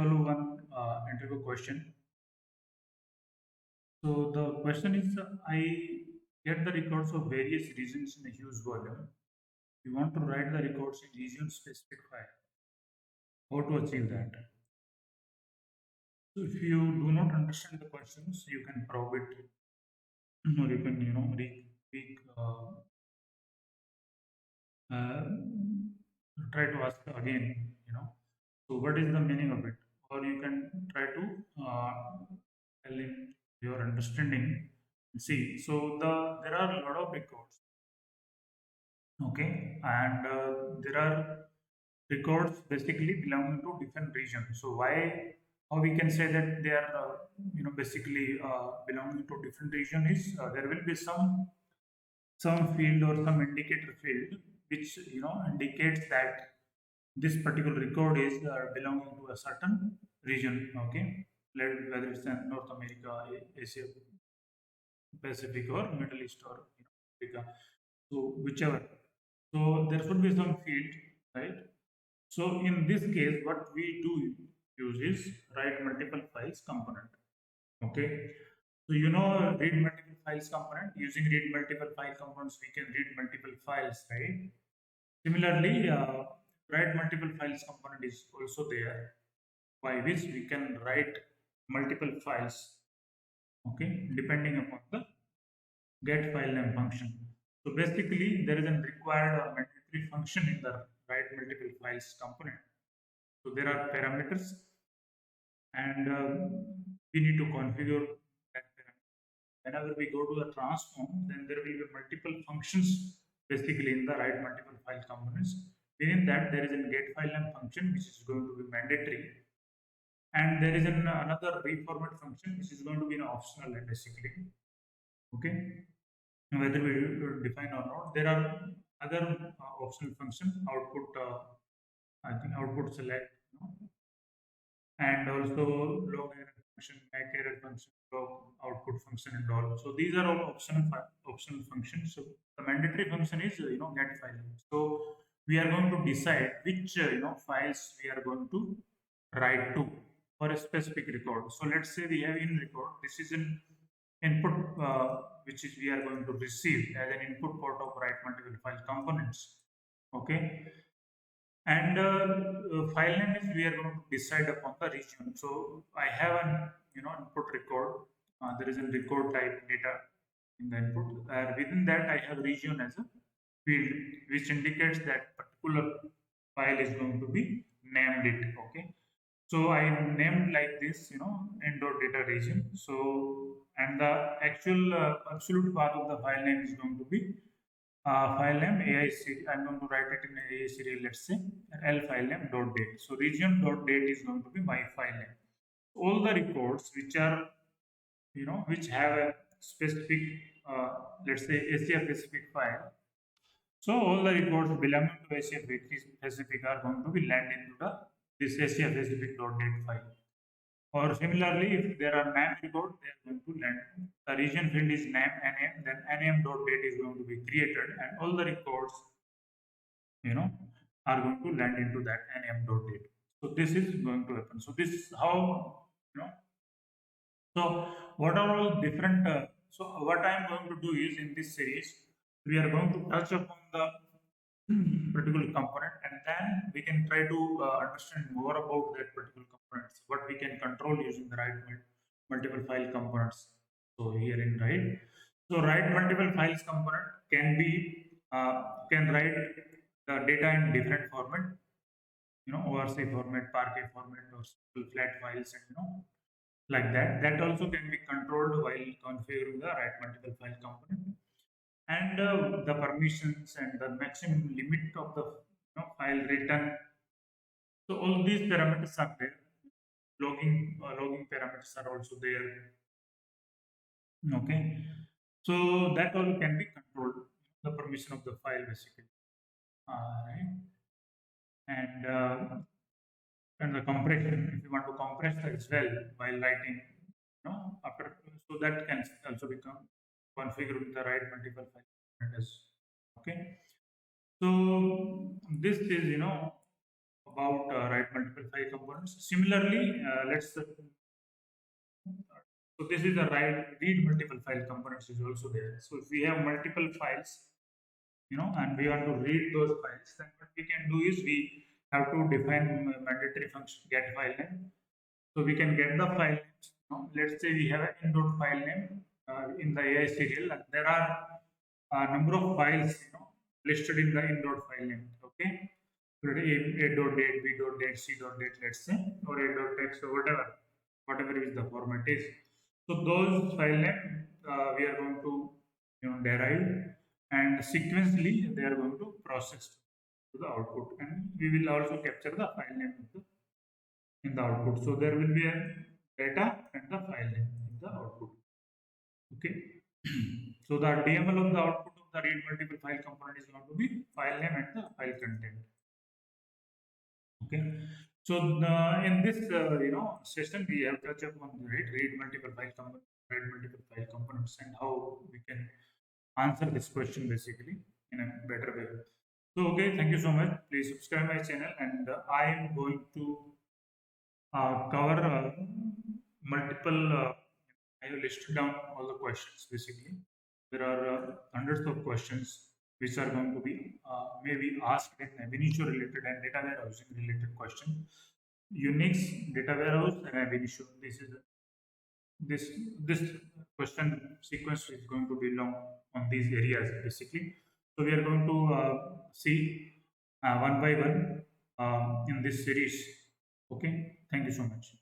solve one interview question. So the question is, I get the records of various regions in a huge volume. We want to write the records in region-specific file. How to achieve that? So if you do not understand the questions, you can probe it, or you can, uh, try to ask again. So what is the meaning of it? Or you can try to tell it your understanding. See, so there are a lot of records, okay, and there are records basically belonging to different regions. So why, how we can say that they are, basically belonging to different region is there will be some field or some indicator field which indicates that this particular record is belonging to a certain region, okay, whether it's in North America, Asia Pacific, or Middle East, or Africa. So whichever. So there should be some field, right? So in this case, what we do use is write multiple files component. Okay. So read multiple files component. Using read multiple file components, we can read multiple files, right? Similarly, write multiple files component is also there, by which we can write multiple files. Okay, depending upon the get file name function. So basically, there is a required or mandatory function in the write multiple files component. So there are parameters, and we need to configure that parameter. Whenever we go to the transform, then there will be multiple functions basically in the write multiple file components. Within that, there is a get file name function which is going to be mandatory, and there is another reformat function which is going to be an optional basically. Okay, whether we define or not, there are other optional functions, output. I think output select, and also log error function, make error function, log output function, and all. So these are all optional functions. So the mandatory function is get file. So we are going to decide which files we are going to write to for a specific record. So let's say we have in record. This is an input which is we are going to receive as an input port of write multiple file components. Okay, and file name is we are going to decide upon the region. So I have an input record. There is a record type data in the input. Within that, I have region as a field, which indicates that particular file is going to be named it. Okay. So I named like this, indoor data region. So and the actual absolute path of the file name is going to be file name AIC. I'm going to write it in AIC, let's say, L file name dot date. So region dot date is going to be my file name. All the records which are, which have a specific, let's say, Asia Pacific file. So all the records belonging to Asia Pacific are going to be land into this Asia Pacific dot date file. Or similarly, if there are name record, they are going to land. The region field is name NAM, then NAM.date is going to be created, and all the records, you know, are going to land into that NAM.date. So this is going to happen. So this is how, So what are all different? So what I am going to do is in this series, we are going to touch upon the particular component, and then we can try to understand more about that particular components, what we can control using the write multiple file components. So here in write, so write multiple files component can write the data in different format, ORC format, Parquet format, or simple flat files, and like that. That also can be controlled while configuring the write multiple file component, and the permissions and the maximum limit of the file return. So all these parameters are there. Logging parameters are also there. Okay, so that all can be controlled. The permission of the file basically, right? And and the compression. If you want to compress as well while writing, after, so that can also become configured with the write multiple file component as okay. So this is about write multiple file components. Similarly, let's so this is the read multiple file components is also there. So if we have multiple files, and we want to read those files, then what we can do is we have to define mandatory function get file name. So we can get the file names. Let's say we have an input file name in the AI serial, and there are a number of files listed in the input file name. Okay, so a.date, b.date, c.date, let's say, or a.text, or whatever is the format is. So those file name we are going to derive, and sequentially they are going to process to the output, and we will also capture the file name in the output. So there will be a data and the file name in the output. Okay. So the DML of the output of the read multiple file component is going to be file name and the file content. Okay. So in this session we have touched upon read multiple file components, read multiple file components, and how we can answer this question basically in a better way. So okay, thank you so much. Please subscribe my channel, and I am going to cover multiple. I have listed down all the questions basically. There are hundreds of questions which are going to be maybe asked in Abinitio related and data warehousing related question. Unix, data warehouse, and Abinitio. This this question sequence is going to be long on these areas basically. So we are going to see one by one in this series. Okay, thank you so much.